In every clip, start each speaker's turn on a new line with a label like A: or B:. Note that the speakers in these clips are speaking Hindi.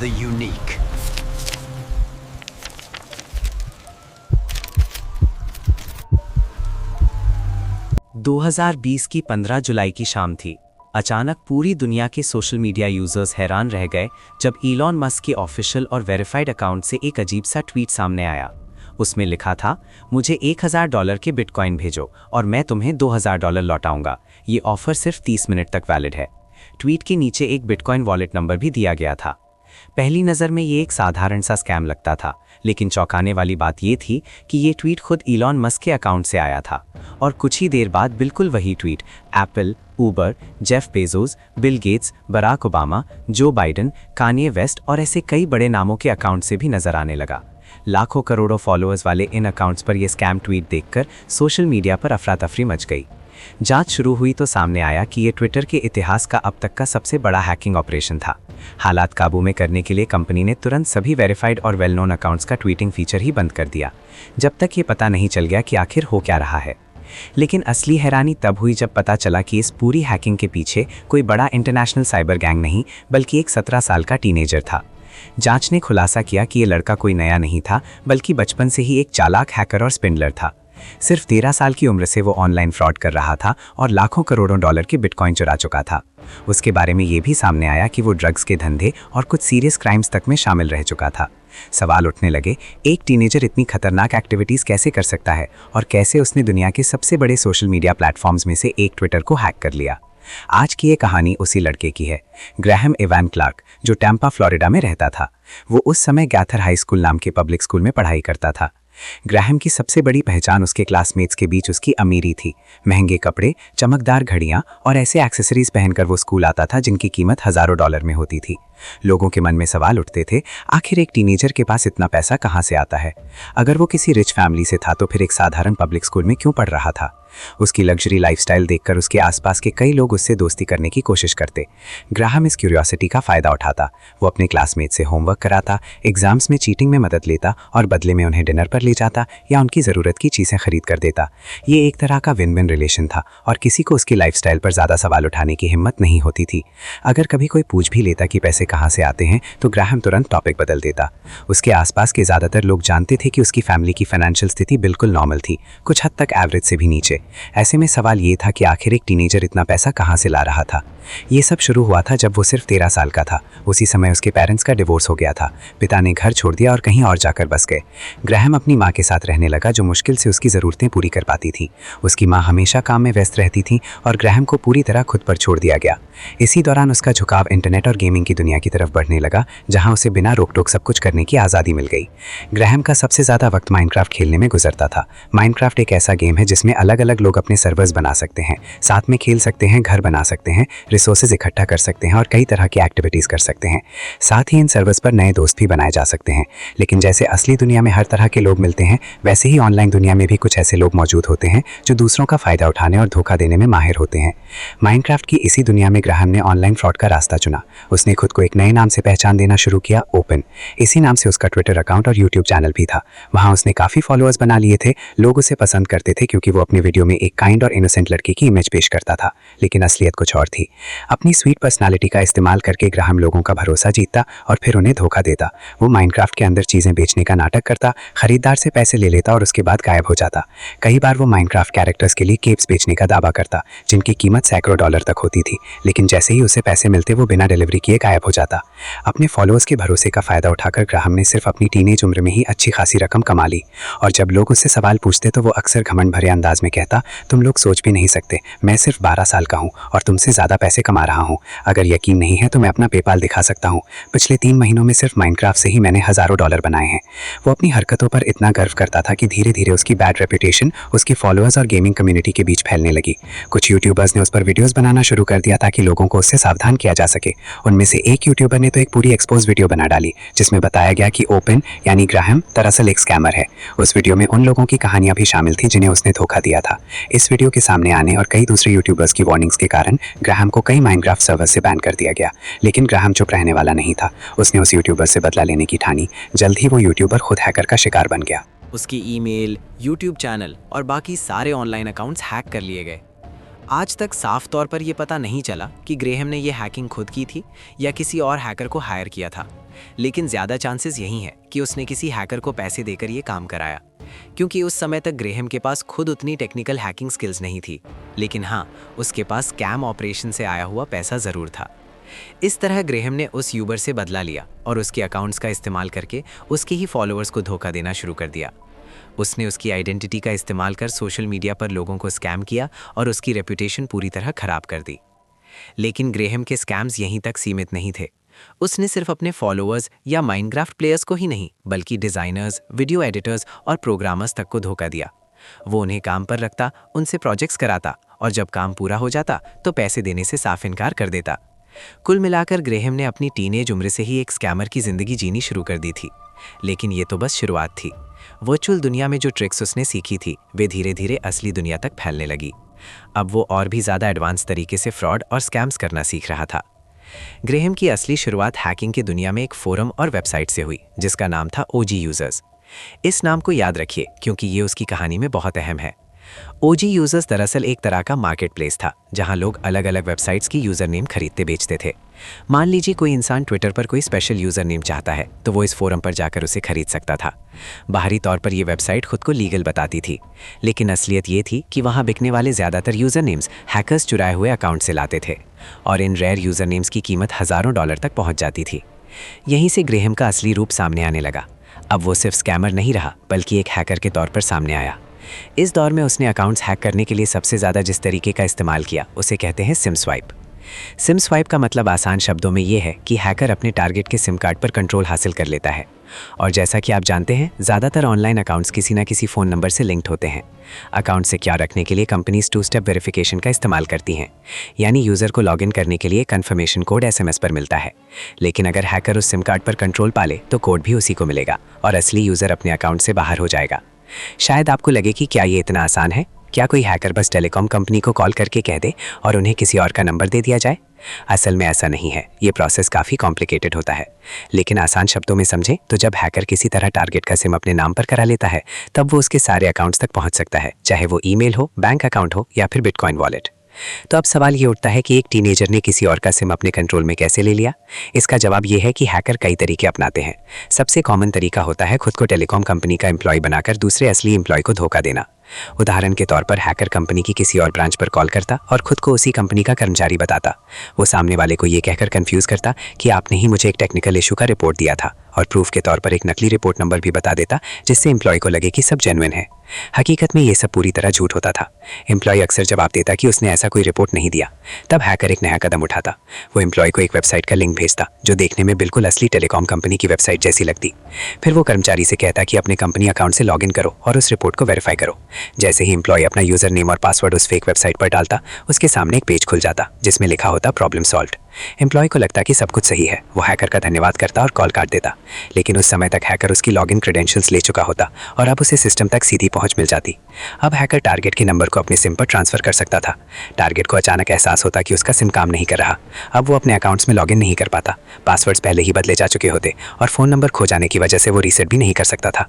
A: the unique.
B: ...2020 की 15 जुलाई की शाम थी। अचानक पूरी दुनिया के सोशल मीडिया यूजर्स हैरान रह गए जब इलॉन मस्क के ऑफिशियल और वेरीफाइड अकाउंट से एक अजीब सा ट्वीट सामने आया। उसमें लिखा था, मुझे $1000 के बिटकॉइन भेजो और मैं तुम्हें $2000 लौटाऊंगा। ये ऑफर सिर्फ 30 मिनट तक वैलिड है। ट्वीट के नीचे एक बिटकॉइन वॉलेट नंबर भी दिया गया था। पहली नज़र में ये एक साधारण सा स्कैम लगता था, लेकिन चौंकाने वाली बात ये थी कि ये ट्वीट खुद इलॉन मस्क के अकाउंट से आया था। और कुछ ही देर बाद बिल्कुल वही tweet Apple, Uber, Jeff Bezos, Bill Gates, Barack Obama, Joe Biden, Kanye West और ऐसे कई बड़े नामों के अकाउंट से भी नजर आने लगा। लाखों करोड़ों फॉलोअर्स वाले इन अकाउंट्स पर यह स्कैम ट्वीट देखकर सोशल मीडिया पर अफरा तफरी मच गई। जांच शुरू हुई तो सामने आया कि ये ट्विटर के इतिहास का अब तक का सबसे बड़ा हैकिंग ऑपरेशन था। हालात काबू में करने के लिए कंपनी ने तुरंत सभी वेरीफाइड और वेल नोन अकाउंट्स का ट्वीटिंग फीचर ही बंद कर दिया, जब तक ये पता नहीं चल गया कि आखिर हो क्या रहा है। लेकिन असली हैरानी तब हुई जब पता चला कि इस पूरी हैकिंग के पीछे कोई बड़ा इंटरनेशनल साइबर गैंग नहीं, बल्कि एक 17 साल का टीनेजर था। जांच ने खुलासा किया कि ये लड़का कोई नया नहीं था, बल्कि बचपन से ही एक चालाक हैकर और स्पिंडलर था। सिर्फ 13 साल की उम्र से वो ऑनलाइन फ्रॉड कर रहा था और लाखों करोड़ों डॉलर के बिटकॉइन चुरा चुका था। उसके बारे में ये भी सामने आया कि वो ड्रग्स के धंधे और कुछ सीरियस क्राइम्स तक में शामिल रह चुका था। सवाल उठने लगे, एक टीनेजर इतनी खतरनाक एक्टिविटीज़ कैसे कर सकता है और कैसे उसने दुनिया के सबसे बड़े सोशल मीडिया प्लेटफॉर्म्स में से एक ट्विटर को हैक कर लिया। आज की ये कहानी उसी लड़के की है, ग्राहम इवान क्लार्क, जो टैम्पा फ्लोरिडा में रहता था। वो उस समय गैथर हाई स्कूल नाम के पब्लिक स्कूल में पढ़ाई करता था। ग्राहम की सबसे बड़ी पहचान उसके क्लासमेट्स के बीच उसकी अमीरी थी। महंगे कपड़े, चमकदार घड़ियां और ऐसे एक्सेसरीज पहनकर वो स्कूल आता था जिनकी कीमत हजारों डॉलर में होती थी। लोगों के मन में सवाल उठते थे, आखिर एक टीनेजर के पास इतना पैसा कहां से आता है? अगर वो किसी रिच फैमिली से था तो फिर एक साधारण पब्लिक स्कूल में क्यों पढ़ रहा था? उसकी लग्जरी लाइफस्टाइल देखकर उसके आसपास के कई लोग उससे दोस्ती करने की कोशिश करते। ग्राहम इस क्यूरियोसिटी का फायदा उठाता। वो अपने क्लासमेट से होमवर्क कराता, एग्जाम्स में चीटिंग में मदद लेता और बदले में उन्हें डिनर पर ले जाता या उनकी ज़रूरत की चीज़ें खरीद कर देता। ये एक तरह का विन विन रिलेशन था और किसी को उसकी लाइफस्टाइल पर ज़्यादा सवाल उठाने की हिम्मत नहीं होती थी। अगर कभी कोई पूछ भी लेता कि पैसे कहाँ से आते हैं तो ग्राहम तुरंत टॉपिक बदल देता। उसके आसपास के ज़्यादातर लोग जानते थे कि उसकी फैमिली की फाइनेंशियल स्थिति बिल्कुल नॉर्मल थी, कुछ हद तक एवरेज से भी नीचे। ऐसे में सवाल ये था कि आखिर एक टीनेजर इतना पैसा कहाँ से ला रहा था। ये सब शुरू हुआ था जब वो सिर्फ 13 साल का था। उसी समय उसके पेरेंट्स का डिवोर्स हो गया था। पिता ने घर छोड़ दिया और कहीं और जाकर बस गए। ग्राहम अपनी माँ के साथ रहने लगा, जो मुश्किल से उसकी ज़रूरतें पूरी कर पाती थी। उसकी माँ हमेशा काम में व्यस्त रहती थी और ग्राहम को पूरी तरह खुद पर छोड़ दिया गया। इसी दौरान उसका झुकाव इंटरनेट और गेमिंग की दुनिया की तरफ बढ़ने लगा, जहाँ उसे बिना रोक टोक सब कुछ करने की आज़ादी मिल गई। ग्राहम का सबसे ज़्यादा वक्त माइनक्राफ्ट खेलने में गुजरता था। माइनक्राफ्ट एक ऐसा गेम है जिसमें अलग अलग लोग अपने सर्वर्स बना सकते हैं, साथ में खेल सकते हैं, घर बना सकते हैं, रिसोर्सेज इकट्ठा कर सकते हैं और कई तरह की एक्टिविटीज़ कर सकते हैं। साथ ही इन सर्वर्स पर नए दोस्त भी बनाए जा सकते हैं। लेकिन जैसे असली दुनिया में हर तरह के लोग मिलते हैं, वैसे ही ऑनलाइन दुनिया में भी कुछ ऐसे लोग मौजूद होते हैं जो दूसरों का फ़ायदा उठाने और धोखा देने में माहिर होते हैं। माइनक्राफ्ट की इसी दुनिया में ग्राहम ने ऑनलाइन फ्रॉड का रास्ता चुना। उसने खुद को एक नए नाम से पहचान देना शुरू किया, ओपन। इसी नाम से उसका ट्विटर अकाउंट और यूट्यूब चैनल भी था। वहाँ उसने काफ़ी फॉलोअर्स बना लिए थे। लोग उसे पसंद करते थे क्योंकि वो अपने वीडियो में एक काइंड और इनोसेंट लड़के की इमेज पेश करता था, लेकिन असलियत कुछ और थी। अपनी स्वीट पर्सनालिटी का इस्तेमाल करके ग्राहम लोगों का भरोसा जीतता और फिर उन्हें धोखा देता। वो माइनक्राफ्ट के अंदर चीज़ें बेचने का नाटक करता, खरीदार से पैसे ले लेता और उसके बाद गायब हो जाता। कई बार वो माइनक्राफ्ट कैरेक्टर्स के लिए केप्स बेचने का दावा करता, जिनकी कीमत सैकड़ों डॉलर तक होती थी, लेकिन जैसे ही उसे पैसे मिलते वो बिना डिलीवरी किए गायब हो जाता। अपने फॉलोअर्स के भरोसे का फ़ायदा उठाकर ग्राहम ने सिर्फ अपनी टीनेज उम्र में ही अच्छी खासी रकम कमा ली। और जब लोग उससे सवाल पूछते तो वो अक्सर घमंड भरे अंदाज में कहता, तुम लोग सोच भी नहीं सकते, मैं सिर्फ 12 साल का हूँ और तुमसे ज़्यादा पैसे कमा रहा हूँ। अगर यकीन नहीं है तो मैं अपना पेपाल दिखा सकता हूँ। पिछले 3 महीनों में सिर्फ माइनक्राफ्ट से ही मैंने हज़ारों डॉलर बनाए हैं। वो अपनी हरकतों पर इतना गर्व करता था कि धीरे धीरे उसकी बैड रेपुटेशन उसके फॉलोअर्स और गेमिंग कम्युनिटी के बीच फैलने लगी। कुछ यूट्यूबर्स ने उस पर वीडियोस बनाना शुरू कर दिया ताकि लोगों को उससे सावधान किया जा सके। उनमें से एक यूट्यूबर ने तो एक पूरी एक्सपोज वीडियो बना डाली जिसमें बताया गया कि ओपन यानी ग्राहम दरअसल एक स्कैमर है। उस वीडियो में उन लोगों की कहानियां भी शामिल थी जिन्हें उसने धोखा दिया था। इस वीडियो के सामने आने और कई दूसरे यूट्यूबर्स की वार्निंग्स के कारण ग्राहम को कई माइनक्राफ्ट सर्वर से बैन कर दिया गया। लेकिन ग्राहम चुप रहने वाला नहीं था। उसने उस यूट्यूबर से बदला लेने की ठानी। जल्द ही वो यूट्यूबर खुद हैकर का शिकार बन गया।
C: उसकी ईमेल, यूट्यूब चैनल और बाकी सारे ऑनलाइन अकाउंट्स हैक कर लिए गए। आज तक साफ तौर पर यह पता नहीं चला कि ग्रेहम ने यह हैकिंग खुद की थी या किसी और हैकर को हायर किया था। लेकिन ज़्यादा चांसेस यही हैं कि उसने किसी हैकर को पैसे देकर ये काम कराया, क्योंकि उस समय तक ग्रेहम के पास खुद उतनी टेक्निकल हैकिंग स्किल्स नहीं थी। लेकिन हाँ, उसके पास स्कैम ऑपरेशन से आया हुआ पैसा ज़रूर था। इस तरह ग्रेहम ने उस यूबर से बदला लिया और उसके अकाउंट्स का इस्तेमाल करके उसके ही फॉलोअर्स को धोखा देना शुरू कर दिया। उसने उसकी आइडेंटिटी का इस्तेमाल कर सोशल मीडिया पर लोगों को स्कैम किया और उसकी रेपुटेशन पूरी तरह खराब कर दी। लेकिन ग्रेहम के स्कैम्स यहीं तक सीमित नहीं थे। उसने सिर्फ अपने फॉलोअर्स या माइनक्राफ्ट प्लेयर्स को ही नहीं, बल्कि डिज़ाइनर्स, वीडियो एडिटर्स और प्रोग्रामर्स तक को धोखा दिया। वो उन्हें काम पर रखता, उनसे प्रोजेक्ट्स कराता और जब काम पूरा हो जाता तो पैसे देने से साफ इनकार कर देता। कुल मिलाकर ग्रेहम ने अपनी टीनेज उम्र से ही एक स्कैमर की ज़िंदगी जीनी शुरू कर दी थी। लेकिन ये तो बस शुरुआत थी। वर्चुअल दुनिया में जो ट्रिक्स उसने सीखी थी, वे धीरे धीरे असली दुनिया तक फैलने लगी। अब वो और भी ज़्यादा एडवांस तरीके से फ्रॉड और स्कैम्स करना सीख रहा था। ग्रेहम की असली शुरुआत हैकिंग की दुनिया में एक फोरम और वेबसाइट से हुई, जिसका नाम था ओजी यूजर्स। इस नाम को याद रखिए, क्योंकि ये उसकी कहानी में बहुत अहम है। ओजी यूजर्स दरअसल एक तरह का मार्केट प्लेस था, जहां लोग अलग अलग वेबसाइट्स की यूज़र नेम खरीदते बेचते थे। मान लीजिए कोई इंसान ट्विटर पर कोई स्पेशल यूज़र नेम चाहता है, तो वो इस फोरम पर जाकर उसे खरीद सकता था। बाहरी तौर पर यह वेबसाइट खुद को लीगल बताती थी, लेकिन असलियत ये थी कि वहाँ बिकने वाले ज़्यादातर यूज़र नेम्स हैकर्स चुराए हुए अकाउंट से लाते थे, और इन रेयर यूज़र नेम्स की कीमत हज़ारों डॉलर तक पहुँच जाती थी। यहीं से ग्रेहम का असली रूप सामने आने लगा। अब वो सिर्फ स्कैमर नहीं रहा, बल्कि एक हैकर के तौर पर सामने आया। इस दौर में उसने अकाउंट्स हैक करने के लिए सबसे ज़्यादा जिस तरीके का इस्तेमाल किया, उसे कहते हैं सिम स्वाइप। सिम स्वाइप का मतलब आसान शब्दों में ये है कि हैकर अपने टारगेट के सिम कार्ड पर कंट्रोल हासिल कर लेता है। और जैसा कि आप जानते हैं, ज़्यादातर ऑनलाइन अकाउंट्स किसी न किसी फ़ोन नंबर से लिंक्ड होते हैं। अकाउंट से क्या रखने के लिए कंपनीज 2 स्टेप वेरिफिकेशन का इस्तेमाल करती हैं, यानी यूज़र को लॉगिन करने के लिए कन्फर्मेशन कोड SMS पर मिलता है। लेकिन अगर हैकर उस सिम कार्ड पर कंट्रोल पा ले, तो कोड भी उसी को मिलेगा और असली यूज़र अपने अकाउंट से बाहर हो जाएगा। शायद आपको लगे कि क्या ये इतना आसान है? क्या कोई हैकर बस टेलीकॉम कंपनी को कॉल करके कह दे और उन्हें किसी और का नंबर दे दिया जाए? असल में ऐसा नहीं है। ये प्रोसेस काफ़ी कॉम्प्लिकेटेड होता है। लेकिन आसान शब्दों में समझें तो जब हैकर किसी तरह टारगेट का सिम अपने नाम पर करा लेता है, तब वो उसके सारे अकाउंट्स तक पहुंच सकता है, चाहे वो ईमेल हो, बैंक अकाउंट हो या फिर बिटकॉइन वॉलेट। तो अब सवाल ये उठता है कि एक टीनेजर ने किसी और का सिम अपने कंट्रोल में कैसे ले लिया? इसका जवाब ये है कि हैकर कई तरीके अपनाते हैं। सबसे कॉमन तरीका होता है खुद को टेलीकॉम कंपनी का एम्प्लॉय बनाकर दूसरे असली एम्प्लॉय को धोखा देना। उदाहरण के तौर पर हैकर कंपनी की किसी और ब्रांच पर कॉल करता और खुद को उसी कंपनी का कर्मचारी बताता। वो सामने वाले को ये कहकर कंफ्यूज करता कि आपने ही मुझे एक टेक्निकल इशू का रिपोर्ट दिया था, और प्रूफ के तौर पर एक नकली रिपोर्ट नंबर भी बता देता, जिससे एम्प्लॉय को लगे कि सब जेन्युइन है। हकीकत में ये सब पूरी तरह झूठ होता था। एम्प्लॉय अक्सर जवाब देता कि उसने ऐसा कोई रिपोर्ट नहीं दिया। तब हैकर एक नया कदम उठाता। वो एम्प्लॉय को एक वेबसाइट का लिंक भेजता, जो देखने में बिल्कुल असली टेलीकॉम कंपनी की वेबसाइट जैसी लगती। फिर वो कर्मचारी से कहता कि अपने कंपनी अकाउंट से लॉगिन करो और उस रिपोर्ट को वेरीफाई करो। जैसे ही एम्प्लॉय अपना यूजर नेम और पासवर्ड उस फेक वेबसाइट पर डालता, उसके सामने एक पेज खुल जाता जिसमें लिखा होता प्रॉब्लम सॉल्व्ड। एम्प्लॉय को लगता कि सब कुछ सही है। वो हैकर का धन्यवाद करता और कॉल काट देता। लेकिन उस समय तक हैकर उसकी लॉगिन क्रेडेंशियल्स ले चुका होता और अब उसे सिस्टम तक सीधी पहुंच मिल जाती। अब हैकर टारगेट के नंबर को अपने सिम पर ट्रांसफर कर सकता था। टारगेट को अचानक एहसास होता कि उसका सिम काम नहीं कर रहा। अब वो अपने अकाउंट्स में लॉगिन नहीं कर पाता। पासवर्ड्स पहले ही बदले जा चुके होते और फ़ोन नंबर खो जाने की वजह से वो रीसेट भी नहीं कर सकता था।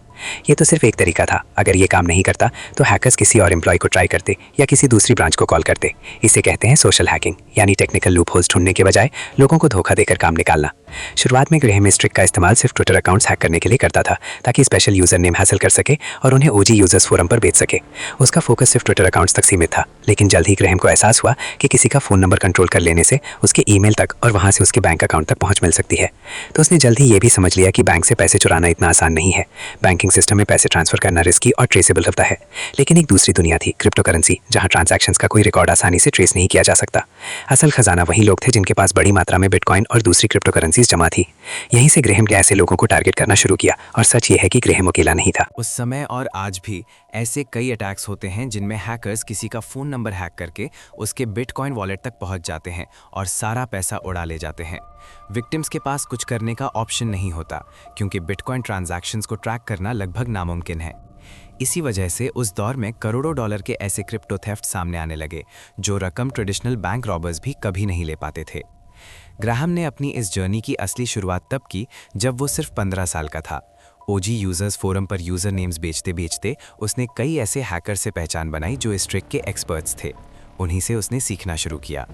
C: ये तो सिर्फ एक तरीका था। अगर ये काम नहीं करता तो हैकर्स किसी और एम्प्लॉय को ट्राई करते या किसी दूसरी ब्रांच को कॉल करते। इसे कहते हैं सोशल हैकिंग, यानी टेक्निकल लूपहोल्स ढूंढने के बजाय लोगों को धोखा देकर काम निकालना। शुरुआत में ग्रेहम इस ट्रिक का इस्तेमाल सिर्फ ट्विटर अकाउंट्स हैक करने के लिए करता था, ताकि स्पेशल यूजर नेम हासिल कर सके और उन्हें ओजी यूजर्स फोरम पर बेच सके। उसका फोकस सिर्फ ट्विटर अकाउंट्स तक सीमित था। लेकिन जल्द ही ग्रेहम को एहसास हुआ कि किसी का फ़ोन नंबर कंट्रोल कर लेने से उसके ईमेल तक और वहाँ से उसके बैंक अकाउंट तक पहुँच मिल सकती है। तो उसने जल्द ही ये भी समझ लिया कि बैंक से पैसे चुराना इतना आसान नहीं है। बैंकिंग सिस्टम में पैसे ट्रांसफर करना रिस्की और ट्रेसेबल होता है। लेकिन एक दूसरी दुनिया थी, क्रिप्टो करेंसी, जहाँ ट्रांजैक्शंस का कोई रिकॉर्ड आसानी से ट्रेस नहीं किया जा सकता। असल खजाना वही लोग थे जिनके पास बड़ी मात्रा में बिटकॉइन और दूसरी क्रिप्टो करेंसीज जमा थी। यहीं से ग्रेहम ने ऐसे लोगों को टारगेट करना शुरू किया, और सच ये है कि ग्रेहम अकेला नहीं था। उस समय और आज भी ऐसे कई अटैक्स होते हैं जिनमें हैकर्स किसी का फ़ोन नंबर हैक करके उसके बिटकॉइन वॉलेट तक पहुंच जाते हैं और सारा पैसा उड़ा ले जाते हैं। विक्टिम्स के पास कुछ करने का ऑप्शन नहीं होता, क्योंकि बिटकॉइन ट्रांजैक्शंस को ट्रैक करना लगभग नामुमकिन है। इसी वजह से उस दौर में करोड़ों डॉलर के ऐसे क्रिप्टो थेफ्ट सामने आने लगे, जो रकम ट्रेडिशनल बैंक रॉबर्स भी कभी नहीं ले पाते थे। ग्राहम ने अपनी इस जर्नी की असली शुरुआत तब की जब वो सिर्फ 15 साल का था। ओजी यूजर्स फोरम पर यूजर नेम्स बेचते बेचते उसने कई ऐसे हैकर से पहचान बनाई जो इस ट्रिक के एक्सपर्ट्स थे। उन्हीं से उसने सीखना शुरू किया।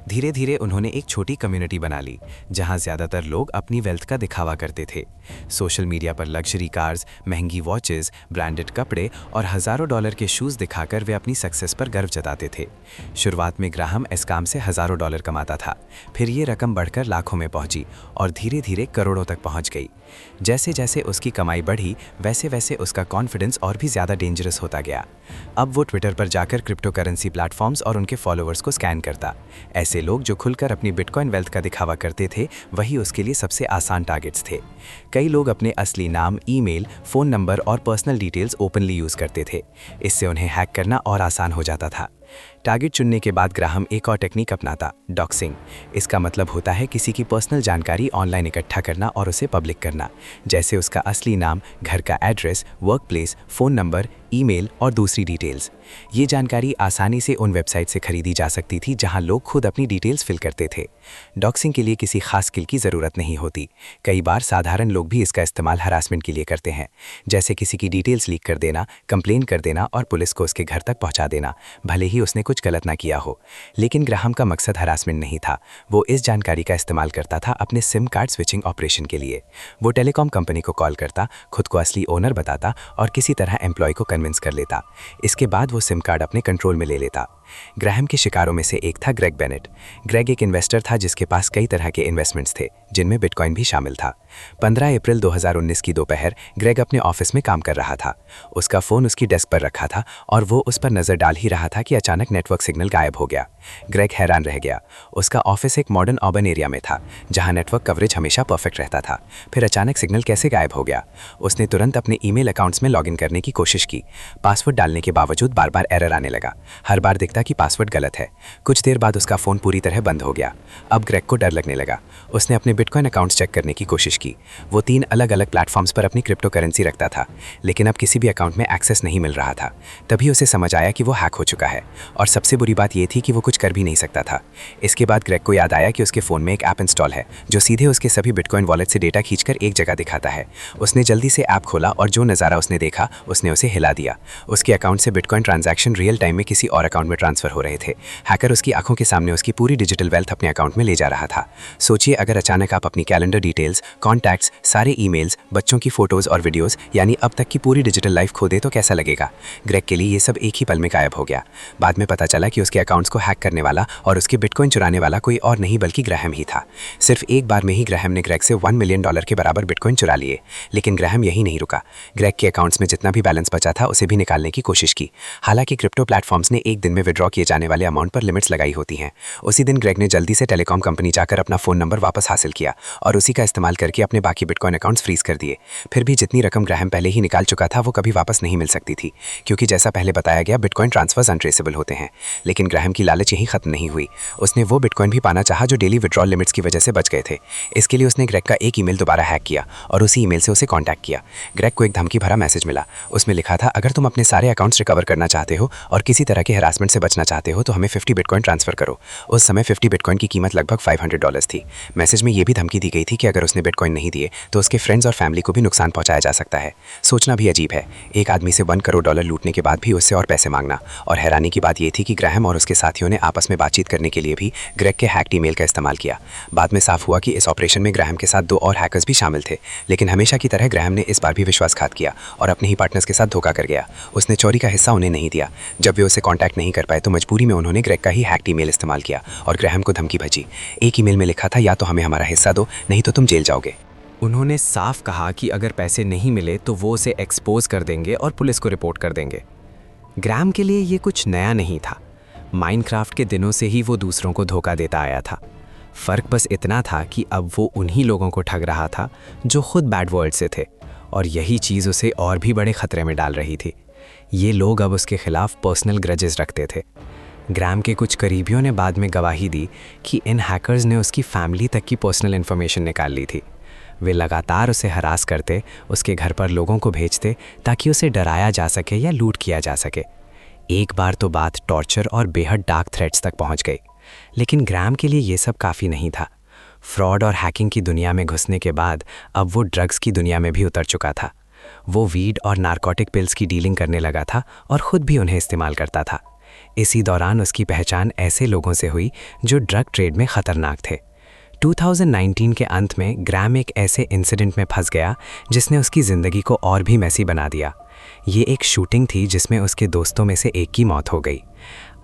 C: धीरे धीरे उन्होंने एक छोटी कम्युनिटी बना ली, जहां ज़्यादातर लोग अपनी वेल्थ का दिखावा करते थे। सोशल मीडिया पर लग्जरी कार्स, महंगी वॉचेस, ब्रांडेड कपड़े और हज़ारों डॉलर के शूज़ दिखाकर वे अपनी सक्सेस पर गर्व जताते थे। शुरुआत में ग्राहम इस काम से हज़ारों डॉलर कमाता था, फिर ये रकम बढ़कर लाखों में पहुंची और धीरे धीरे करोड़ों तक पहुंच गई। जैसे जैसे उसकी कमाई बढ़ी, वैसे वैसे उसका कॉन्फिडेंस और भी ज़्यादा डेंजरस होता गया। अब वो ट्विटर पर जाकर क्रिप्टो करेंसी प्लेटफॉर्म्स और उनके फॉलोअर्स को स्कैन करता। ऐसे लोग जो खुलकर अपनी बिटकॉइन वेल्थ का दिखावा करते थे, वही उसके लिए सबसे आसान टारगेट्स थे। कई लोग अपने असली नाम, ईमेल, फ़ोन नंबर और पर्सनल डिटेल्स ओपनली यूज़ करते थे। इससे उन्हें हैक करना और आसान हो जाता था। टारगेट चुनने के बाद ग्राहम एक और टेक्निक अपनाता, डॉक्सिंग। इसका मतलब होता है किसी की पर्सनल जानकारी ऑनलाइन इकट्ठा करना और उसे पब्लिक करना, जैसे उसका असली नाम, घर का address, work place, phone number, email और दूसरी डिटेल्स। ये जानकारी आसानी से उन वेबसाइट से खरीदी जा सकती थी जहां लोग खुद अपनी डिटेल्स फिल करते थे। डॉक्सिंग के लिए किसी खास स्किल की ज़रूरत नहीं होती। कई बार साधारण लोग भी इसका इस्तेमाल हरासमेंट के लिए करते हैं, जैसे किसी की डिटेल्स लीक कर देना, कंप्लेन कर देना और पुलिस को उसके घर तक पहुंचा देना, भले ही उसने कुछ गलत ना किया हो। लेकिन ग्राहम का मकसद हरासमेंट नहीं था। वो इस जानकारी का इस्तेमाल करता था अपने सिम कार्ड स्विचिंग ऑपरेशन के लिए। वो टेलीकॉम कंपनी को कॉल करता, खुद को असली ओनर बताता और किसी तरह एम्प्लॉय को कन्विंस कर लेता। इसके बाद वो सिम कार्ड अपने कंट्रोल में ले लेता। ग्राहम के शिकारों में से एक था ग्रेग बेनेट। ग्रेग एक इन्वेस्टर था जिसके पास कई तरह के इन्वेस्टमेंट्स थे, जिनमें बिटकॉइन भी शामिल था। 15 अप्रैल 2019 की दोपहर ग्रेग अपने ऑफिस में काम कर रहा था। उसका फ़ोन उसकी डेस्क पर रखा था और वो उस पर नज़र डाल ही रहा था कि अचानक नेटवर्क सिग्नल गायब हो गया। ग्रेग हैरान रह गया। उसका ऑफिस एक मॉडर्न अर्बन एरिया में था, जहां नेटवर्क कवरेज हमेशा परफेक्ट रहता था। फिर अचानक सिग्नल कैसे गायब हो गया? उसने तुरंत अपने ईमेल अकाउंट्स में लॉगिन करने की कोशिश की। पासवर्ड डालने के बावजूद बार बार एरर आने लगा। हर बार दिखता कि पासवर्ड गलत है। कुछ देर बाद उसका फ़ोन पूरी तरह बंद हो गया। अब ग्रेग को डर लगने लगा। उसने अपने बिटकॉइन अकाउंट्स चेक करने की कोशिश की। वो 3 अलग अलग प्लेटफॉर्म्स पर अपनी क्रिप्टो करेंसी रखता था, लेकिन अब किसी भी अकाउंट में एक्सेस नहीं मिल रहा था। तभी उसे समझ आया कि वो हैक हो चुका है, और सबसे बुरी बात यह थी कि वो कुछ कर भी नहीं सकता था। इसके बाद ग्रेग को याद आया कि उसके फ़ोन में एक ऐप इंस्टॉल है जो सीधे उसके सभी बिटकॉइन वॉलेट से डेटा खींचकर एक जगह दिखाता है। उसने जल्दी से ऐप खोला और जो नज़ारा उसने देखा उसने उसे हिला दिया। उसके अकाउंट से बिटकॉइन ट्रांजैक्शन रियल टाइम में किसी और अकाउंट में ट्रांसफर हो रहे थे। हैकर उसकी आंखों के सामने उसकी पूरी डिजिटल वेल्थ अपने अकाउंट में ले जा रहा था। सोचिए, अगर अचानक आप अपनी कैलेंडर डिटेल्स, कॉन्टैक्ट्स, सारे ईमेल्स, बच्चों की फोटोज और वीडियोस, यानी अब तक की पूरी डिजिटल लाइफ खो दे तो कैसा लगेगा। ग्रेग के लिए ये सब एक ही पल में गायब हो गया। बाद में पता चला कि उसके अकाउंट्स को हैक करने वाला और उसके बिटकॉइन चुराने वाला कोई और नहीं बल्कि ग्राहम ही था। सिर्फ एक बार में ही ग्राहम ने ग्रेग से $1 मिलियन के बराबर बिटकॉइन चुरा लिए। लेकिन ग्राहम यही नहीं रुका। ग्रेग के अकाउंट्स में जितना भी बैलेंस बचा था उसे भी निकालने की कोशिश की। हालांकि क्रिप्टो प्लेटफॉर्म्स ने एक दिन में विड्रॉ किए जाने वाले अमाउंट पर लिमिट्स लगाई होती हैं। उसी दिन ग्रेग ने जल्दी से टेलीकॉम कंपनी जाकर अपना फ़ोन नंबर वापस हासिल किया और उसी का इस्तेमाल करके अपने बाकी बिटकॉइन अकाउंट्स फ्रीज कर दिए। फिर भी जितनी रकम ग्राहम पहले ही निकाल चुका था वो कभी वापस नहीं मिल सकती थी, क्योंकि जैसा पहले बताया गया बिटकॉइन ट्रांसफर्स अनट्रेसेबल होते हैं। लेकिन ग्राहम की लालच यहीं खत्म नहीं हुई। उसने वो बिटकॉइन भी पाना चाहा जो डेली विड्रॉल लिमिट्स की वजह से बच गए थे। इसके लिए उसने ग्रेग का एक ईमेल दोबारा हैक किया और उसी ईमेल से उसे कॉन्टैक्ट किया। ग्रेग को एक धमकी भरा मैसेज मिला। उसमें लिखा था, अगर तुम अपने सारे अकाउंट्स रिकवर करना चाहते हो और किसी तरह के हरासमेंट से बचना चाहते हो तो हमें 50 बिटकॉइन ट्रांसफर करो। उस समय 50 बिटकॉइन की कीमत लगभग $500 थी। मैसेज में यह भी धमकी दी गई थी कि अगर उसने बिटकॉइन नहीं दिए तो उसके फ्रेंड्स और फैमिली को भी नुकसान पहुंचाया जा सकता है। सोचना भी अजीब है, एक आदमी से $1 करोड़ लूटने के बाद भी उससे और पैसे मांगना। और हैरानी की बात यह थी कि ग्राहम और उसके साथियों ने आपस में बातचीत करने के लिए भी ग्रेग के हैक्ड ईमेल का इस्तेमाल किया। बाद में साफ हुआ कि इस ऑपरेशन में ग्राहम के साथ 2 और हैकर्स भी शामिल थे। लेकिन हमेशा की तरह ग्राहम ने इस बार भी विश्वासघात किया और अपने ही पार्टनर्स के साथ धोखा कर गया। उसने चोरी का हिस्सा उन्हें नहीं दिया। जब वे उसे कॉन्टैक्ट नहीं कर पाए तो मजबूरी में उन्होंने ग्रेग का ही हैक्ड ईमेल इस्तेमाल किया और ग्राहम को धमकी भेजी। एक ईमेल में लिखा था, या तो हमें हमारा हिस्सा दो, नहीं तो तुम जेल जाओगे।
A: उन्होंने साफ कहा कि अगर पैसे नहीं मिले तो वो उसे एक्सपोज कर देंगे और पुलिस को रिपोर्ट कर देंगे। ग्राहम के लिए ये कुछ नया नहीं था। माइनक्राफ्ट के दिनों से ही वो दूसरों को धोखा देता आया था। फ़र्क बस इतना था कि अब वो उन्हीं लोगों को ठग रहा था जो खुद बैड वर्ल्ड से थे, और यही चीज़ उसे और भी बड़े खतरे में डाल रही थी। ये लोग अब उसके खिलाफ पर्सनल ग्रजेस रखते थे। ग्राहम के कुछ करीबियों ने बाद में गवाही दी कि इन हैकर्स ने उसकी फैमिली तक की पर्सनल इन्फॉर्मेशन निकाल ली थी। वे लगातार उसे हरास करते, उसके घर पर लोगों को भेजते ताकि उसे डराया जा सके या लूट किया जा सके। एक बार तो बात टॉर्चर और बेहद डार्क थ्रेट्स तक पहुंच गई। लेकिन ग्राहम के लिए ये सब काफ़ी नहीं था। फ्रॉड और हैकिंग की दुनिया में घुसने के बाद अब वो ड्रग्स की दुनिया में भी उतर चुका था। वो वीड और नारकोटिक पिल्स की डीलिंग करने लगा था और ख़ुद भी उन्हें इस्तेमाल करता था। इसी दौरान उसकी पहचान ऐसे लोगों से हुई जो ड्रग ट्रेड में खतरनाक थे। 2019 के अंत में ग्राम एक ऐसे इंसिडेंट में फंस गया जिसने उसकी ज़िंदगी को और भी मैसी बना दिया। ये एक शूटिंग थी जिसमें उसके दोस्तों में से एक की मौत हो गई।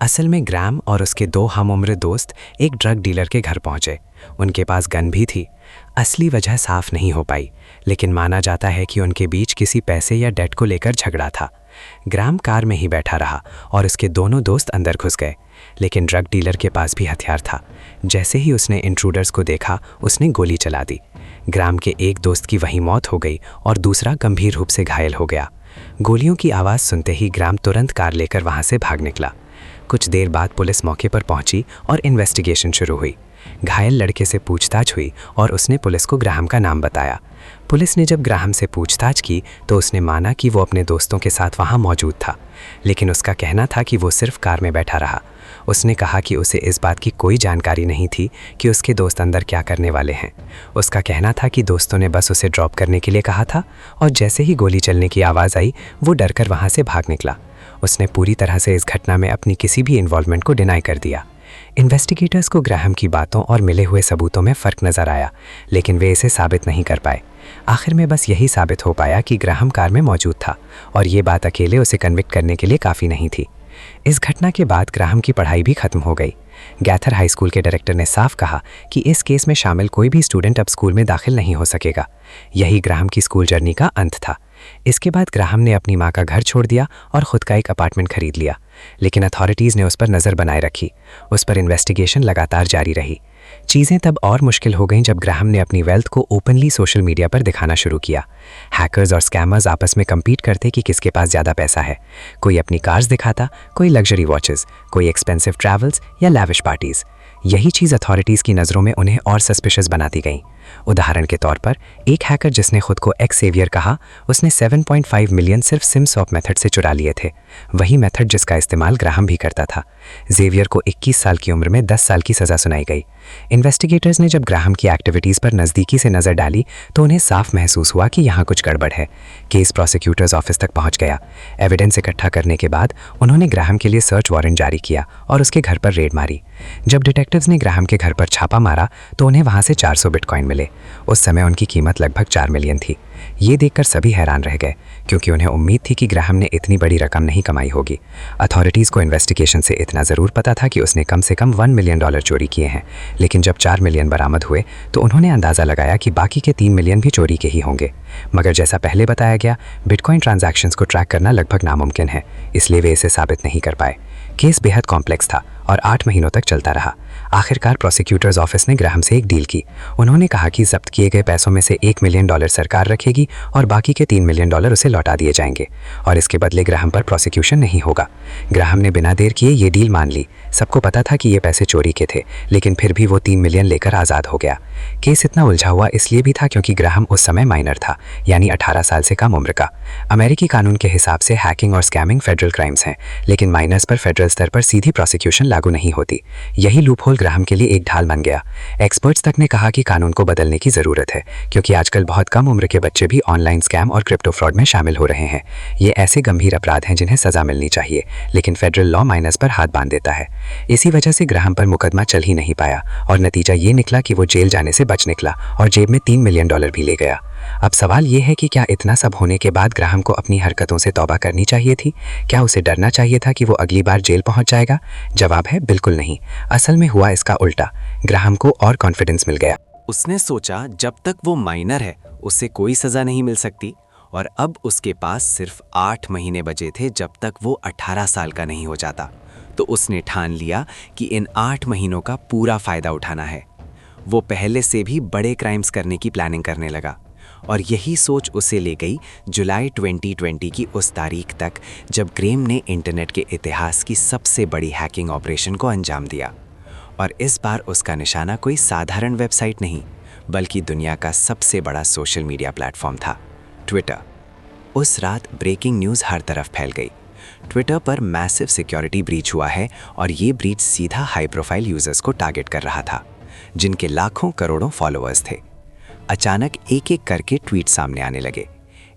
A: असल में ग्राम और उसके 2 हमउम्र दोस्त एक ड्रग डीलर के घर पहुंचे। उनके पास गन भी थी। असली वजह साफ नहीं हो पाई, लेकिन माना जाता है कि उनके बीच किसी पैसे या डेट को लेकर झगड़ा था। ग्राम कार में ही बैठा रहा और उसके दोनों दोस्त अंदर घुस गए, लेकिन ड्रग डीलर के पास भी हथियार था। जैसे ही उसने इंट्रूडर्स को देखा, उसने गोली चला दी। ग्राम के एक दोस्त की वहीं मौत हो गई और दूसरा गंभीर रूप से घायल हो गया। गोलियों की आवाज़ सुनते ही ग्राम तुरंत कार लेकर वहां से भाग निकला। कुछ देर बाद पुलिस मौके पर पहुंची और इन्वेस्टिगेशन शुरू हुई। घायल लड़के से पूछताछ हुई और उसने पुलिस को ग्राहम का नाम बताया। पुलिस ने जब ग्राहम से पूछताछ की तो उसने माना कि वो अपने दोस्तों के साथ वहां मौजूद था, लेकिन उसका कहना था कि वो सिर्फ कार में बैठा रहा। उसने कहा कि उसे इस बात की कोई जानकारी नहीं थी कि उसके दोस्त अंदर क्या करने वाले हैं। उसका कहना था कि दोस्तों ने बस उसे ड्रॉप करने के लिए कहा था और जैसे ही गोली चलने की आवाज़ आई, वो डरकर वहां से भाग निकला। उसने पूरी तरह से इस घटना में अपनी किसी भी इन्वॉल्वमेंट को डिनाई कर दिया। इन्वेस्टिगेटर्स को ग्राहम की बातों और मिले हुए सबूतों में फ़र्क नज़र आया, लेकिन वे इसे साबित नहीं कर पाए। आखिर में बस यही साबित हो पाया कि ग्राहम कार में मौजूद था और ये बात अकेले उसे कन्विक्ट करने के लिए काफ़ी नहीं थी। इस घटना के बाद ग्राहम की पढ़ाई भी खत्म हो गई। गैथर हाई स्कूल के डायरेक्टर ने साफ कहा कि इस केस में शामिल कोई भी स्टूडेंट अब स्कूल में दाखिल नहीं हो सकेगा। यही ग्राहम की स्कूल जर्नी का अंत था। इसके बाद ग्राहम ने अपनी माँ का घर छोड़ दिया और ख़ुद का एक अपार्टमेंट खरीद लिया, लेकिन अथॉरिटीज़ ने उस पर नज़र बनाए रखी। उस पर इन्वेस्टिगेशन लगातार जारी रही। चीज़ें तब और मुश्किल हो गईं जब ग्राहम ने अपनी वेल्थ को ओपनली सोशल मीडिया पर दिखाना शुरू किया। हैकर्स और स्कैमर्स आपस में कम्पीट करते कि किसके पास ज़्यादा पैसा है। कोई अपनी कार्स दिखाता, कोई लग्जरी वॉचेस, कोई एक्सपेंसिव ट्रैवल्स या लैविश पार्टीज़। यही चीज़ अथॉरिटीज़ की नज़रों में उन्हें और सस्पिशियस बनाती गई। उदाहरण के तौर पर एक हैकर जिसने खुद को एक्स सेवियर कहा, उसने 7.5 मिलियन सिर्फ सिम स्वैप मेथड से चुरा लिए थे, वही मेथड जिसका इस्तेमाल ग्राहम भी करता था। जेवियर को 21 साल की उम्र में 10 साल की सज़ा सुनाई गई। इन्वेस्टिगेटर्स ने जब ग्राहम की एक्टिविटीज़ पर नज़दीकी से नज़र डाली तो उन्हें साफ महसूस हुआ कि यहाँ कुछ गड़बड़ है। केस प्रोसिक्यूटर्स ऑफिस तक पहुँच गया। एविडेंस इकट्ठा करने के बाद उन्होंने ग्राहम के लिए सर्च वारंट जारी किया और उसके घर पर रेड मारी। जब डिटेक्टिव्स ने ग्राहम के घर पर छापा मारा तो उन्हें वहाँ से 400 बिटकॉइन मिले। उस समय उनकी कीमत लगभग 4 मिलियन थी। ये देखकर सभी हैरान रह गए, क्योंकि उन्हें उम्मीद थी कि ग्राहम ने इतनी बड़ी रकम नहीं कमाई होगी। अथॉरिटीज़ को इन्वेस्टिगेशन से इतना ज़रूर पता था कि उसने कम से कम $1 मिलियन चोरी किए हैं, लेकिन जब 4 मिलियन बरामद हुए तो उन्होंने अंदाज़ा लगाया कि बाकी के 3 मिलियन भी चोरी के ही होंगे। मगर जैसा पहले बताया गया, बिटकॉइन ट्रांजैक्शंस को ट्रैक करना लगभग नामुमकिन है, इसलिए वे इसे साबित नहीं कर पाए। केस बेहद कॉम्प्लेक्स था और 8 महीनों तक चलता रहा। आखिरकार प्रोसिक्यूटर्स ऑफिस ने ग्राहम से एक डील की। उन्होंने कहा कि जब्त किए गए पैसों में से $1 मिलियन सरकार रखेगी और बाकी के $3 मिलियन उसे लौटा दिए जाएंगे, और इसके बदले ग्राहम पर प्रोसिक्यूशन नहीं होगा। ग्राहम ने बिना देर किए ये डील मान ली। सबको पता था कि ये पैसे चोरी के थे, लेकिन फिर भी वो 3 मिलियन लेकर आज़ाद हो गया। केस इतना उलझा हुआ इसलिए भी था क्योंकि ग्राहम उस समय माइनर था, यानी 18 साल से कम उम्र का। अमेरिकी कानून के हिसाब से हैकिंग और स्कैमिंग फेडरल क्राइम्स हैं, लेकिन माइनर्स पर फेडरल स्तर पर सीधी प्रोसिक्यूशन लागू नहीं होती। यही लूपहोल ग्राहम के लिए एक ढाल बन गया। एक्सपर्ट्स तक ने कहा कि कानून को बदलने की ज़रूरत है, क्योंकि आजकल बहुत कम उम्र के बच्चे भी ऑनलाइन स्कैम और क्रिप्टो फ्रॉड में शामिल हो रहे हैं। ये ऐसे गंभीर अपराध हैं जिन्हें सज़ा मिलनी चाहिए, लेकिन फेडरल लॉ माइनर्स पर हाथ बांध देता है। इसी वजह से ग्राहम पर मुकदमा चल ही नहीं पाया और नतीजा ये निकला कि वो जेल जाने से बच निकला और जेब में $3 मिलियन भी ले गया। अब सवाल ये है कि क्या इतना सब होने के बाद ग्राहम को अपनी हरकतों से तौबा करनी चाहिए थी? क्या उसे डरना चाहिए था कि वो अगली बार जेल पहुंच जाएगा? जवाब है बिल्कुल नहीं। असल में हुआ इसका उल्टा। ग्राहम को और कॉन्फिडेंस मिल गया।
C: उसने सोचा जब तक वो माइनर है उसे कोई सज़ा नहीं मिल सकती, और अब उसके पास सिर्फ 8 महीने बचे थे जब तक वो 18 साल का नहीं हो जाता। तो उसने ठान लिया कि इन 8 महीनों का पूरा फ़ायदा उठाना है। वो पहले से भी बड़े क्राइम्स करने की प्लानिंग करने लगा, और यही सोच उसे ले गई जुलाई 2020 की उस तारीख तक जब ग्रेम ने इंटरनेट के इतिहास की सबसे बड़ी हैकिंग ऑपरेशन को अंजाम दिया। और इस बार उसका निशाना कोई साधारण वेबसाइट नहीं, बल्कि दुनिया का सबसे बड़ा सोशल मीडिया प्लेटफॉर्म था, ट्विटर। उस रात ब्रेकिंग न्यूज़ हर तरफ फैल गई। ट्विटर पर मैसिव सिक्योरिटी ब्रीच हुआ है, और ये ब्रीच सीधा हाई प्रोफाइल यूजर्स को टारगेट कर रहा था, जिनके लाखों करोड़ों फॉलोअर्स थे। अचानक एक एक करके ट्वीट सामने आने लगे।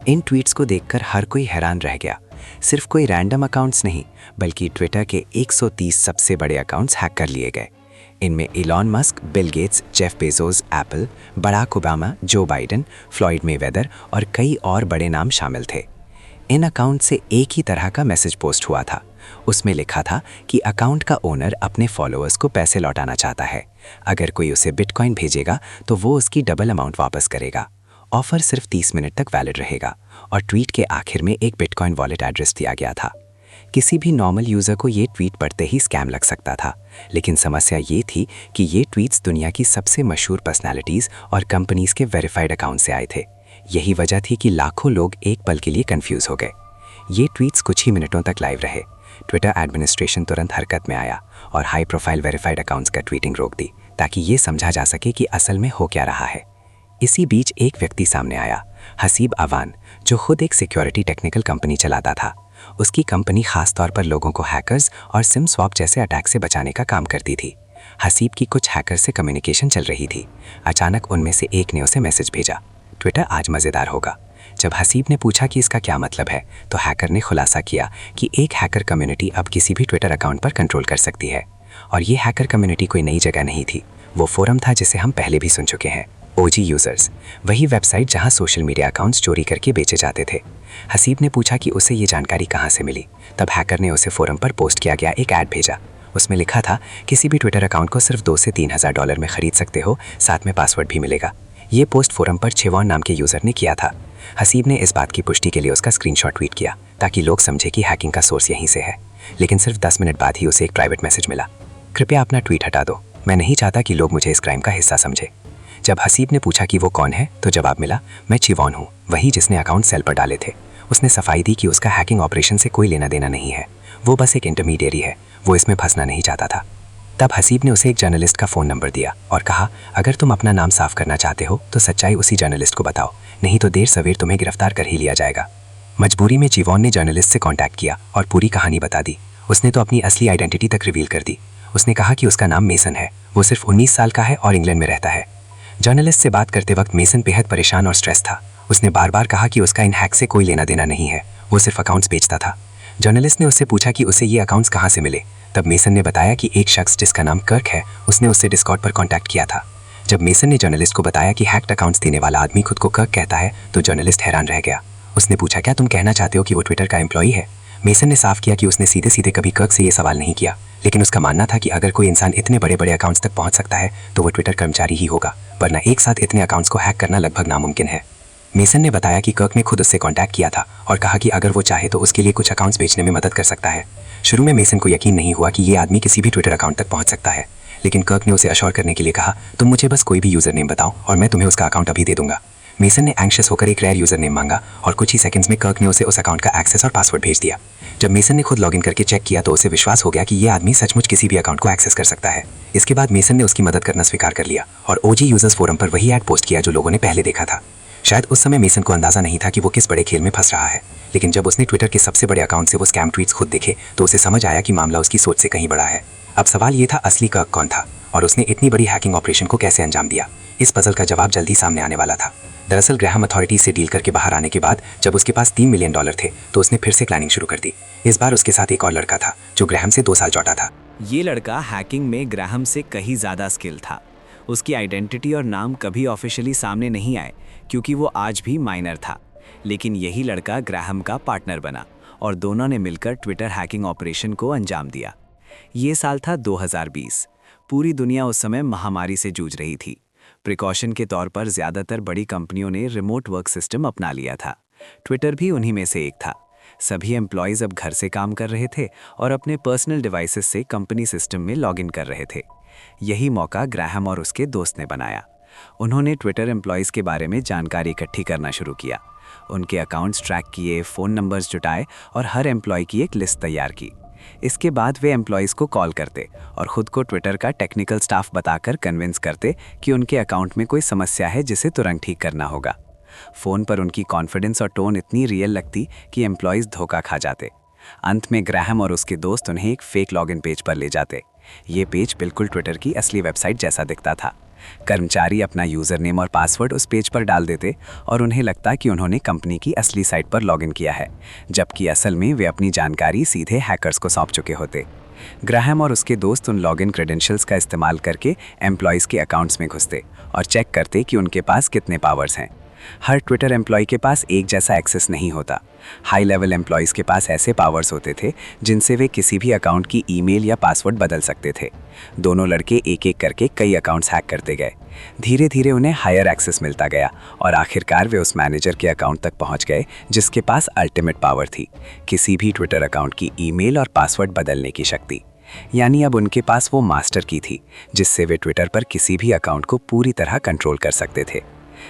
C: इन ट्वीट्स को देखकर हर कोई हैरान रह गया,
A: सिर्फ कोई रैंडम अकाउंट्स नहीं, बल्कि ट्विटर के 130 सबसे बड़े अकाउंट्स हैक कर लिए गए। इनमें Elon Musk, Bill Gates, Jeff Bezos, Apple, Barack Obama, Joe Biden, Floyd Mayweather और कई और बड़े नाम शामिल थे। इन अकाउंट से एक ही तरह का मैसेज पोस्ट हुआ था। उसमें लिखा था कि अकाउंट का ओनर अपने फॉलोअर्स को पैसे लौटाना चाहता है। अगर कोई उसे बिटकॉइन भेजेगा तो वो उसकी डबल अमाउंट वापस करेगा। ऑफर सिर्फ 30 मिनट तक वैलिड रहेगा और ट्वीट के आखिर में एक बिटकॉइन वॉलेट एड्रेस दिया गया था। किसी भी नॉर्मल यूज़र को ये ट्वीट पढ़ते ही स्कैम लग सकता था, लेकिन समस्या ये थी कि ये ट्वीट्स दुनिया की सबसे मशहूर पर्सनैलिटीज़ और कंपनीज़ के वेरीफाइड अकाउंट से आए थे। यही वजह थी कि लाखों लोग एक पल के लिए कंफ्यूज हो गए। ये ट्वीट्स कुछ ही मिनटों तक लाइव रहे। ट्विटर एडमिनिस्ट्रेशन तुरंत हरकत में आया और हाई प्रोफाइल वेरीफाइड अकाउंट्स का ट्वीटिंग रोक दी, ताकि ये समझा जा सके कि असल में हो क्या रहा है। इसी बीच एक व्यक्ति सामने आया, हसीब अवान, जो खुद एक सिक्योरिटी टेक्निकल कंपनी चलाता था। उसकी कंपनी खास तौर पर लोगों को हैकर्स और सिम स्वैप जैसे अटैक से बचाने का काम करती थी। हसीब की कुछ हैकर से कम्युनिकेशन चल रही थी। अचानक उनमें से एक ने उसे मैसेज भेजा, ट्विटर आज मज़ेदार होगा। जब हसीब ने पूछा कि इसका क्या मतलब है, तो हैकर ने खुलासा किया कि एक हैकर कम्युनिटी अब किसी भी ट्विटर अकाउंट पर कंट्रोल कर सकती है। और ये हैकर कम्युनिटी कोई नई जगह नहीं थी, वो फोरम था जिसे हम पहले भी सुन चुके हैं, ओजी यूजर्स, वही वेबसाइट जहां सोशल मीडिया अकाउंट्स चोरी करके बेचे जाते थे। हसीब ने पूछा कि उसे ये जानकारी कहां से मिली। तब हैकर ने उसे फोरम पर पोस्ट किया गया एक ऐड भेजा। उसमें लिखा था, किसी भी ट्विटर अकाउंट को सिर्फ 2 से 3 हज़ार डॉलर में खरीद सकते हो, साथ में पासवर्ड भी मिलेगा। ये पोस्ट फोरम पर चिवॉन नाम के यूज़र ने किया था। हसीब ने इस बात की पुष्टि के लिए उसका स्क्रीनशॉट ट्वीट किया, ताकि लोग समझे कि हैकिंग का सोर्स यहीं से है। लेकिन सिर्फ 10 मिनट बाद ही उसे एक प्राइवेट मैसेज मिला, कृपया अपना ट्वीट हटा दो, मैं नहीं चाहता कि लोग मुझे इस क्राइम का हिस्सा समझे। जब हसीब ने पूछा कि वो कौन है, तो जवाब मिला, मैं चिवॉन हूँ, वही जिसने अकाउंट सेल पर डाले थे। उसने सफाई दी कि उसका हैकिंग ऑपरेशन से कोई लेना देना नहीं है, वो बस एक इंटरमीडियरी है, वो इसमें फंसना नहीं चाहता था। तब हसीब ने उसे एक जर्नलिस्ट का फ़ोन नंबर दिया और कहा, अगर तुम अपना नाम साफ करना चाहते हो तो सच्चाई उसी जर्नलिस्ट को बताओ, नहीं तो देर सवेर तुम्हें गिरफ्तार कर ही लिया जाएगा। मजबूरी में चिवॉन ने जर्नलिस्ट से कांटेक्ट किया और पूरी कहानी बता दी। उसने तो अपनी असली आइडेंटिटी तक रिवील कर दी। उसने कहा कि उसका नाम मेसन है, वो सिर्फ 19 साल का है और इंग्लैंड में रहता है। जर्नलिस्ट से बात करते वक्त मेसन बेहद परेशान और स्ट्रेस था। उसने बार बार कहा कि उसका इन हैक से कोई लेना देना नहीं है, वो सिर्फ अकाउंट्स बेचता था। जर्नलिस्ट ने उससे पूछा कि उसे ये अकाउंट्स कहाँ से मिले। तब मेसन ने बताया कि एक शख्स जिसका नाम कर्क है, उसने उससे डिस्कॉर्ड पर कांटेक्ट किया था। जब मेसन ने जर्नलिस्ट को बताया कि हैक्ड अकाउंट्स देने वाला आदमी खुद को कर्क कहता है, तो जर्नलिस्ट हैरान रह गया। उसने पूछा, क्या तुम कहना चाहते हो कि वो ट्विटर का एम्प्लॉई है? मेसन ने साफ किया कि उसने सीधे सीधे कभी कर्क से ये सवाल नहीं किया, लेकिन उसका मानना था कि अगर कोई इंसान इतने बड़े बड़े अकाउंट्स तक पहुंच सकता है तो वो ट्विटर कर्मचारी ही होगा, वरना एक साथ इतने अकाउंट्स को हैक करना लगभग नामुमकिन है। मेसन ने बताया कि कर्क ने खुद उससे कांटेक्ट किया था और कहा कि अगर वो चाहे तो उसके लिए कुछ अकाउंट्स बेचने में मदद कर सकता है। शुरू में मेसन को यकीन नहीं हुआ कि ये आदमी किसी भी ट्विटर अकाउंट तक पहुंच सकता है, लेकिन कर्क ने उसे अश्योर करने के लिए कहा, तुम मुझे बस कोई भी यूज़र नेम बताओ और मैं तुम्हें उसका अकाउंट अभी दे दूंगा। मेसन ने एंग्शियस होकर एक रेयर यूज़र नेम मांगा और कुछ ही सेकंड्स में कर्क ने उसे उस अकाउंट का एक्सेस और पासवर्ड भेज दिया। जब मेसन ने खुद लॉगिन करके चेक किया तो उसे विश्वास हो गया कि ये आदमी सचमुच किसी भी अकाउंट को एक्सेस कर सकता है। इसके बाद मेसन ने उसकी मदद करना स्वीकार कर लिया और ओजी यूजर्स फोरम पर वही ऐड पोस्ट किया जो लोगों ने पहले देखा था। शायद उस समय मेसन को अंदाजा नहीं था कि वो किस बड़े खेल में फंस रहा है, लेकिन जब उसने ट्विटर के सबसे बड़े अकाउंट से वो स्कैम ट्वीट्स खुद देखे तो उसे समझ आया कि मामला उसकी सोच से कहीं बड़ा है। अब सवाल ये था, असली कर्क कौन था और उसने इतनी बड़ी हैकिंग ऑपरेशन को कैसे अंजाम दिया? इस पजल का जवाब जल्दी सामने आने वाला था। दरअसल ग्राहम अथॉरिटीज से डील करके बाहर आने के बाद जब उसके पास $3 मिलियन थे तो उसने फिर से प्लानिंग शुरू कर दी। इस बार उसके साथ एक और लड़का था जो ग्राहम से 2 साल छोटा था।
C: ये लड़का हैकिंग में ग्राहम से कहीं ज़्यादा स्किल था। उसकी आइडेंटिटी और नाम कभी ऑफिशियली सामने नहीं आए क्योंकि वो आज भी माइनर था, लेकिन यही लड़का ग्राहम का पार्टनर बना और दोनों ने मिलकर ट्विटर हैकिंग ऑपरेशन को अंजाम दिया। ये साल था 2020। पूरी दुनिया उस समय महामारी से जूझ रही थी। प्रिकॉशन के तौर पर ज़्यादातर बड़ी कंपनियों ने रिमोट वर्क सिस्टम अपना लिया था। ट्विटर भी उन्हीं में से एक था। सभी एम्प्लॉयज़ अब घर से काम कर रहे थे और अपने पर्सनल डिवाइसेस से कंपनी सिस्टम में लॉगिन कर रहे थे। यही मौका ग्राहम और उसके दोस्त ने बनाया। उन्होंने ट्विटर एम्प्लॉयज़ के बारे में जानकारी इकट्ठी करना शुरू किया। उनके अकाउंट्स ट्रैक किए, फ़ोन नंबर्स जुटाए और हर एम्प्लॉय की एक लिस्ट तैयार की। इसके बाद वे एम्प्लॉयज़ को कॉल करते और ख़ुद को ट्विटर का टेक्निकल स्टाफ बताकर कन्विंस करते कि उनके अकाउंट में कोई समस्या है जिसे तुरंत ठीक करना होगा। फ़ोन पर उनकी कॉन्फिडेंस और टोन इतनी रियल लगती कि एम्प्लॉयज़ धोखा खा जाते। अंत में ग्राहम और उसके दोस्त उन्हें एक फेक लॉगिन पेज पर ले जाते। ये पेज बिल्कुल ट्विटर की असली वेबसाइट जैसा दिखता था।
D: कर्मचारी अपना यूज़र नेम और पासवर्ड उस पेज पर डाल देते और उन्हें लगता कि उन्होंने कंपनी की असली साइट पर लॉगिन किया है, जबकि असल में वे अपनी जानकारी सीधे हैकर्स को सौंप चुके होते। ग्राहम और उसके दोस्त उन लॉगिन क्रेडेंशियल्स का इस्तेमाल करके एम्प्लॉयज़ के अकाउंट्स में घुसते और चेक करते कि उनके पास कितने पावर्स हैं। हर ट्विटर एम्प्लॉय के पास एक जैसा एक्सेस नहीं होता। हाई लेवल एम्प्लॉयज़ के पास ऐसे पावर्स होते थे जिनसे वे किसी भी अकाउंट की ईमेल या पासवर्ड बदल सकते थे। दोनों लड़के एक एक करके कई अकाउंट्स हैक करते गए। धीरे धीरे उन्हें हायर एक्सेस मिलता गया और आखिरकार वे उस मैनेजर के अकाउंट तक पहुंच गए जिसके पास अल्टीमेट पावर थी, किसी भी ट्विटर अकाउंट की ईमेल और पासवर्ड बदलने की शक्ति। यानी अब उनके पास वो मास्टर की थी जिससे वे ट्विटर पर किसी भी अकाउंट को पूरी तरह कंट्रोल कर सकते थे।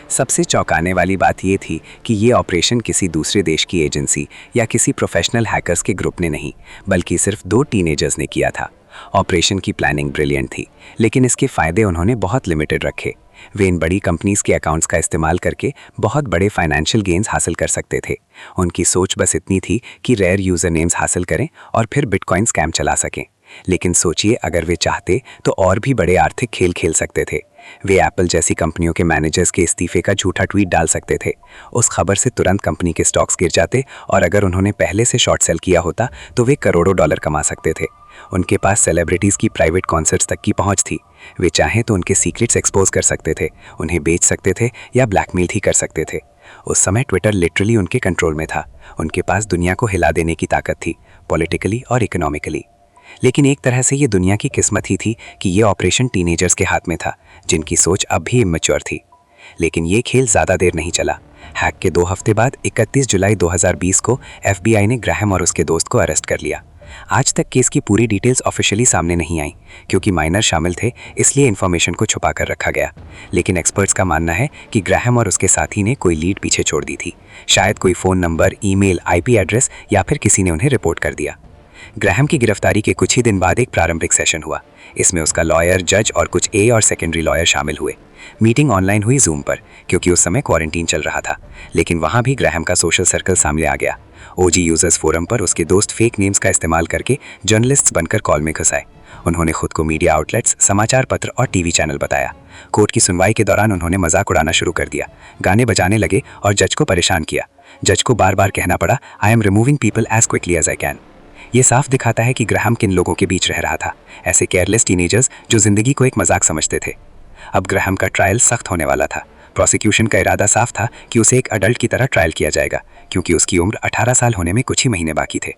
D: सबसे चौंकाने वाली बात ये थी कि ये ऑपरेशन किसी दूसरे देश की एजेंसी या किसी प्रोफेशनल हैकर्स के ग्रुप ने नहीं, बल्कि सिर्फ 2 टीनेजर्स ने किया था। ऑपरेशन की प्लानिंग ब्रिलियंट थी, लेकिन इसके फ़ायदे उन्होंने बहुत लिमिटेड रखे। वे इन बड़ी कंपनीज के अकाउंट्स का इस्तेमाल करके बहुत बड़े फाइनेंशियल गेन्स हासिल कर सकते थे। उनकी सोच बस इतनी थी कि रेयर यूज़र नेम्स हासिल करें और फिर बिटकॉइन स्कैम चला सकें। लेकिन सोचिए, अगर वे चाहते तो और भी बड़े आर्थिक खेल खेल सकते थे। वे एप्पल जैसी कंपनियों के मैनेजर्स के इस्तीफे का झूठा ट्वीट डाल सकते थे। उस खबर से तुरंत कंपनी के स्टॉक्स गिर जाते और अगर उन्होंने पहले से शॉर्ट सेल किया होता तो वे करोड़ों डॉलर कमा सकते थे। उनके पास सेलिब्रिटीज़ की प्राइवेट कॉन्सर्ट्स तक की पहुंच थी। वे चाहें तो उनके सीक्रेट्स एक्सपोज कर सकते थे, उन्हें बेच सकते थे या ब्लैकमेल ही कर सकते थे। उस समय ट्विटर लिटरली उनके कंट्रोल में था। उनके पास दुनिया को हिला देने की ताकत थी, पॉलिटिकली और इकोनॉमिकली। लेकिन एक तरह से ये दुनिया की किस्मत ही थी कि ये ऑपरेशन टीनेजर्स के हाथ में था, जिनकी सोच अब भी इमैच्योर थी। लेकिन ये खेल ज़्यादा देर नहीं चला। हैक के 2 हफ्ते बाद 31 जुलाई 2020 को FBI ने ग्राहम और उसके दोस्त को अरेस्ट कर लिया। आज तक केस की पूरी डिटेल्स ऑफिशियली सामने नहीं आई, क्योंकि माइनर शामिल थे, इसलिए इन्फॉर्मेशन को छुपा कर रखा गया। लेकिन एक्सपर्ट्स का मानना है कि ग्राहम और उसके साथी ने कोई लीड पीछे छोड़ दी थी। शायद कोई phone number, email, IP address या फिर किसी ने उन्हें रिपोर्ट कर दिया। ग्राहम की गिरफ्तारी के कुछ ही दिन बाद एक प्रारंभिक सेशन हुआ। इसमें उसका लॉयर, जज और कुछ A और सेकेंडरी लॉयर शामिल हुए। मीटिंग ऑनलाइन हुई Zoom पर, क्योंकि उस समय क्वारंटीन चल रहा था। लेकिन वहाँ भी ग्राहम का सोशल सर्कल सामने आ गया। OG यूजर्स फोरम पर उसके दोस्त फेक नेम्स का इस्तेमाल करके जर्नलिस्ट्स बनकर कॉल में घुस आए। उन्होंने खुद को मीडिया आउटलेट्स, समाचार पत्र और TV चैनल बताया। कोर्ट की सुनवाई के दौरान उन्होंने मजाक उड़ाना शुरू कर दिया, गाने बजाने लगे और जज को परेशान किया। जज को बार बार कहना पड़ा, "I am removing people as quickly as I can." ये साफ दिखाता है कि ग्राहम किन लोगों के बीच रह रहा था, ऐसे केयरलेस टीनेजर्स जो जिंदगी को एक मजाक समझते थे। अब ग्राहम का ट्रायल सख्त होने वाला था। प्रोसिक्यूशन का इरादा साफ था कि उसे एक अडल्ट की तरह ट्रायल किया जाएगा, क्योंकि उसकी उम्र 18 साल होने में कुछ ही महीने बाकी थे।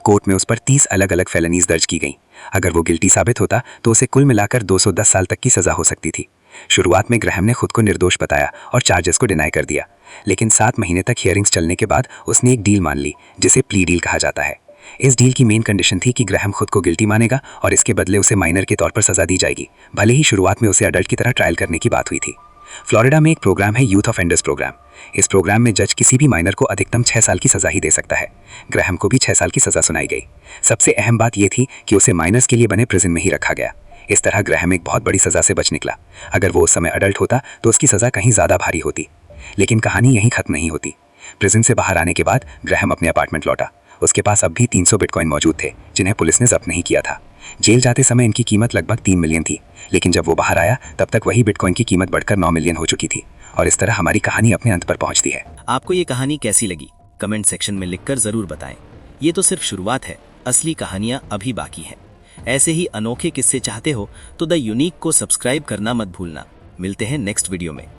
D: कोर्ट में उस पर 30 अलग अलग फेलनीज दर्ज की गईं। अगर वो गिल्टी साबित होता तो उसे कुल मिलाकर 210 साल तक की सजा हो सकती थी। शुरुआत में ग्राहम ने खुद को निर्दोष बताया और चार्जेस को डिनाई कर दिया, लेकिन 7 महीने तक हियरिंग्स चलने के बाद उसने एक डील मान ली, जिसे प्ली डील कहा जाता है। इस डील की मेन कंडीशन थी कि ग्राहम खुद को गिल्टी मानेगा और इसके बदले उसे माइनर के तौर पर सजा दी जाएगी, भले ही शुरुआत में उसे अडल्ट की तरह ट्रायल करने की बात हुई थी। फ्लोरिडा में एक प्रोग्राम है यूथ ऑफेंडर्स प्रोग्राम। इस प्रोग्राम में जज किसी भी माइनर को अधिकतम 6 साल की सजा ही दे सकता है। ग्राहम को भी 6 साल की सजा सुनाई गई। सबसे अहम बात यह थी कि उसे माइनर्स के लिए बने प्रिजन में ही रखा गया। इस तरह ग्राहम एक बहुत बड़ी सजा से बच निकला। अगर वो उस समय अडल्ट होता तो उसकी सजा कहीं ज़्यादा भारी होती। लेकिन कहानी यहीं खत्म नहीं होती। प्रिजन से बाहर आने के बाद ग्राहम अपने अपार्टमेंट लौटा। उसके पास अब भी 300 बिटकॉइन मौजूद थे, जिन्हें पुलिस ने जब्त नहीं किया था। जेल जाते समय इनकी कीमत लगभग 3 मिलियन थी, लेकिन जब वो बाहर आया तब तक वही बिटकॉइन की कीमत बढ़कर 9 मिलियन हो चुकी थी। और इस तरह हमारी कहानी अपने अंत पर पहुंचती है।
E: आपको ये कहानी कैसी लगी? कमेंट सेक्शन में लिखकर जरूर बताएं। ये तो सिर्फ शुरुआत है, असली कहानियां अभी बाकी हैं। ऐसे ही अनोखे किस्से चाहते हो तो द यूनिक को सब्सक्राइब करना मत भूलना। मिलते हैं नेक्स्ट वीडियो में।